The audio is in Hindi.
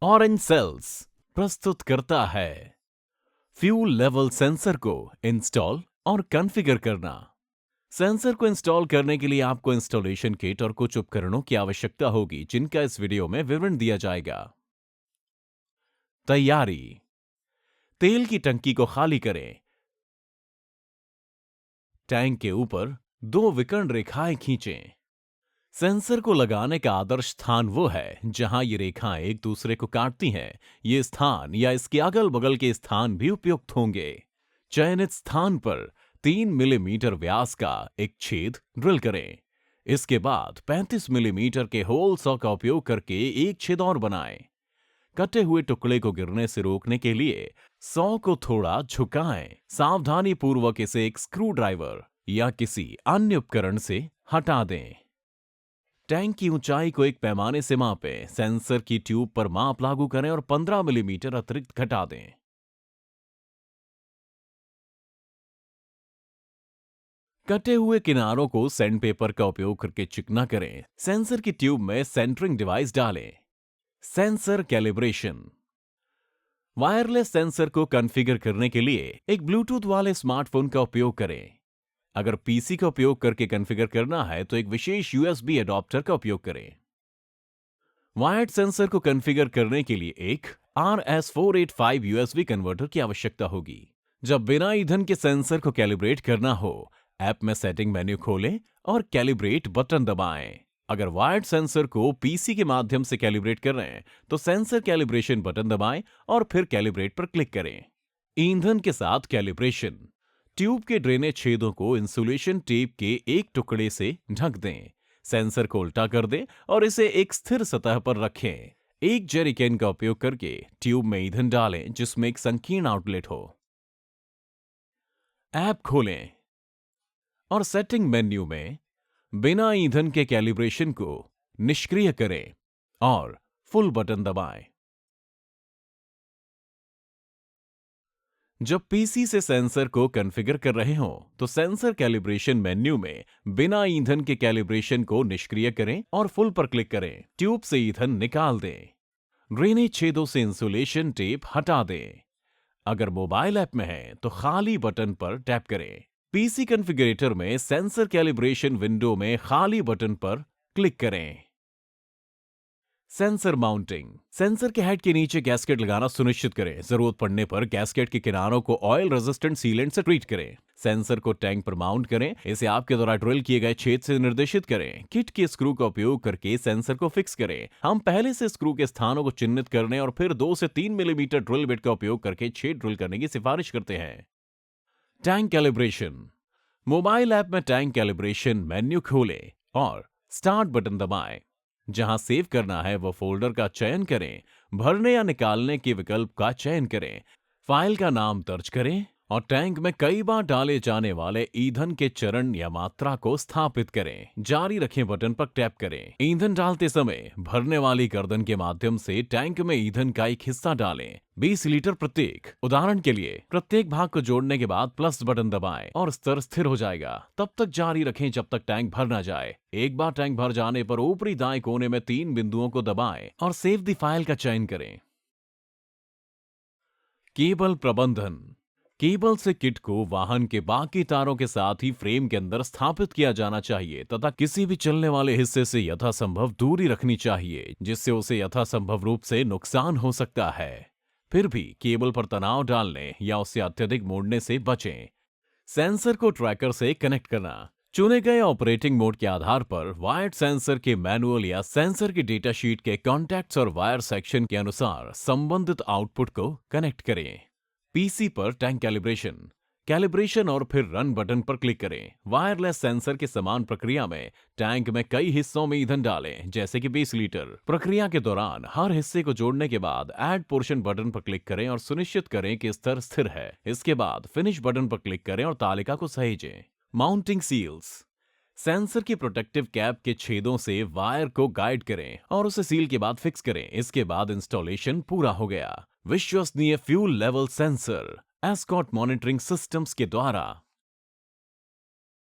ऑरेंज सेल्स प्रस्तुत करता है फ्यूल लेवल सेंसर को इंस्टॉल और कॉन्फ़िगर करना। सेंसर को इंस्टॉल करने के लिए आपको इंस्टॉलेशन किट और कुछ उपकरणों की आवश्यकता होगी, जिनका इस वीडियो में विवरण दिया जाएगा। तैयारी: तेल की टंकी को खाली करें। टैंक के ऊपर 2 विकर्ण रेखाएं खींचें। सेंसर को लगाने का आदर्श स्थान वो है जहां ये रेखाएं एक दूसरे को काटती हैं। ये स्थान या इसके अगल बगल के स्थान भी उपयुक्त होंगे। चयनित स्थान पर 3 मिलीमीटर व्यास का एक छेद ड्रिल करें। इसके बाद 35 मिलीमीटर के होल सॉ का उपयोग करके एक छेद और बनाएं। कटे हुए टुकड़े को गिरने से रोकने के लिए सॉ को थोड़ा झुकाएं। सावधानी पूर्वक इसे एक स्क्रू ड्राइवर या किसी अन्य उपकरण से हटा दें। टैंक की ऊंचाई को एक पैमाने से मापें। सेंसर की ट्यूब पर माप लागू करें और 15 मिलीमीटर अतिरिक्त घटा दें। कटे हुए किनारों को सैंडपेपर का उपयोग करके चिकना करें। सेंसर की ट्यूब में सेंटरिंग डिवाइस डालें। सेंसर कैलिब्रेशन: वायरलेस सेंसर को कॉन्फ़िगर करने के लिए एक ब्लूटूथ वाले स्मार्टफोन का उपयोग करें। अगर पीसी का उपयोग करके कॉन्फ़िगर करना है तो एक विशेष यूएसबी एडॉप्टर का उपयोग करें। वायर्ड सेंसर को कॉन्फ़िगर करने के लिए एक RS485 यूएसबी कन्वर्टर की आवश्यकता होगी। जब बिना ईंधन के सेंसर को कैलिब्रेट करना हो, ऐप में सेटिंग मेन्यू खोलें और कैलिब्रेट बटन दबाएं। अगर वायर्ड सेंसर को पीसी के माध्यम से कैलिब्रेट कर रहे हैं तो सेंसर कैलिब्रेशन बटन दबाएं और फिर कैलिब्रेट पर क्लिक करें। ईंधन के साथ कैलिब्रेशन: ट्यूब के ड्रेनेज छेदों को इंसुलेशन टेप के एक टुकड़े से ढक दें। सेंसर को उल्टा कर दें और इसे एक स्थिर सतह पर रखें। एक जेरिकेन का उपयोग करके ट्यूब में ईंधन डालें जिसमें एक संकीर्ण आउटलेट हो। ऐप खोलें और सेटिंग मेन्यू में बिना ईंधन के कैलिब्रेशन को निष्क्रिय करें और फुल बटन दबाएं। जब पीसी से सेंसर को कॉन्फ़िगर कर रहे हों तो सेंसर कैलिब्रेशन मेन्यू में बिना ईंधन के कैलिब्रेशन को निष्क्रिय करें और फुल पर क्लिक करें। ट्यूब से ईंधन निकाल दें। ड्रेनेज छेदों से इंसुलेशन टेप हटा दें। अगर मोबाइल ऐप में है तो खाली बटन पर टैप करें। पीसी कॉन्फ़िगरेटर में सेंसर कैलिब्रेशन विंडो में खाली बटन पर क्लिक करें। सेंसर माउंटिंग: सेंसर के हेड के नीचे गैस्केट लगाना सुनिश्चित करें। जरूरत पड़ने पर गैस्केट के किनारों को ऑयल रेजिस्टेंट सीलेंट से ट्रीट करें। सेंसर को टैंक पर माउंट करें। इसे आपके द्वारा ड्रिल किए गए छेद से निर्देशित करें। किट के स्क्रू का उपयोग करके सेंसर को फिक्स करें। हम पहले से स्क्रू के स्थानों को चिन्हित करने और फिर 2 से 3 मिलीमीटर ड्रिल बिट का उपयोग करके छेद ड्रिल करने की सिफारिश करते हैं। टैंक कैलिब्रेशन: मोबाइल ऐप में टैंक कैलिब्रेशन मेन्यू खोलें और स्टार्ट बटन दबाएं। जहां सेव करना है वो फोल्डर का चयन करें। भरने या निकालने के विकल्प का चयन करें। फाइल का नाम दर्ज करें और टैंक में कई बार डाले जाने वाले ईंधन के चरण या मात्रा को स्थापित करें। जारी रखें बटन पर टैप करें। ईंधन डालते समय भरने वाली गर्दन के माध्यम से टैंक में ईंधन का एक हिस्सा डालें। 20 लीटर प्रत्येक। उदाहरण के लिए प्रत्येक भाग को जोड़ने के बाद प्लस बटन दबाएं और स्तर स्थिर हो जाएगा। तब तक जारी रखें जब तक टैंक भर ना जाए। एक बार टैंक भर जाने पर ऊपरी दाएं कोने में 3 बिंदुओं को दबाएं और सेव द फाइल का चयन करें। केबल प्रबंधन: केबल से किट को वाहन के बाकी तारों के साथ ही फ्रेम के अंदर स्थापित किया जाना चाहिए तथा किसी भी चलने वाले हिस्से से यथासंभव दूरी रखनी चाहिए, जिससे उसे यथासंभव रूप से नुकसान हो सकता है। फिर भी केबल पर तनाव डालने या उसे अत्यधिक मोड़ने से बचें। सेंसर को ट्रैकर से कनेक्ट करना: चुने गए ऑपरेटिंग मोड के आधार पर वायर्ड सेंसर के मैनुअल या सेंसर की डेटा शीट के कॉन्टैक्ट्स और वायर सेक्शन के अनुसार संबंधित आउटपुट को कनेक्ट करें। पीसी पर टैंक कैलिब्रेशन और फिर रन बटन पर क्लिक करें। वायरलेस सेंसर के समान प्रक्रिया में टैंक में कई हिस्सों में ईंधन डालें, जैसे कि 20 लीटर। प्रक्रिया के दौरान हर हिस्से को जोड़ने के बाद ऐड पोर्शन बटन पर क्लिक करें और सुनिश्चित करें कि स्तर स्थिर है। इसके बाद फिनिश बटन पर क्लिक करें और तालिका को सहेजें। माउंटिंग सील्स: सेंसर की प्रोटेक्टिव कैप के छेदों से वायर को गाइड करें और उसे सील के बाद फिक्स करें। इसके बाद इंस्टॉलेशन पूरा हो गया। विश्वसनीय fuel level sensor escort monitoring systems के द्वारा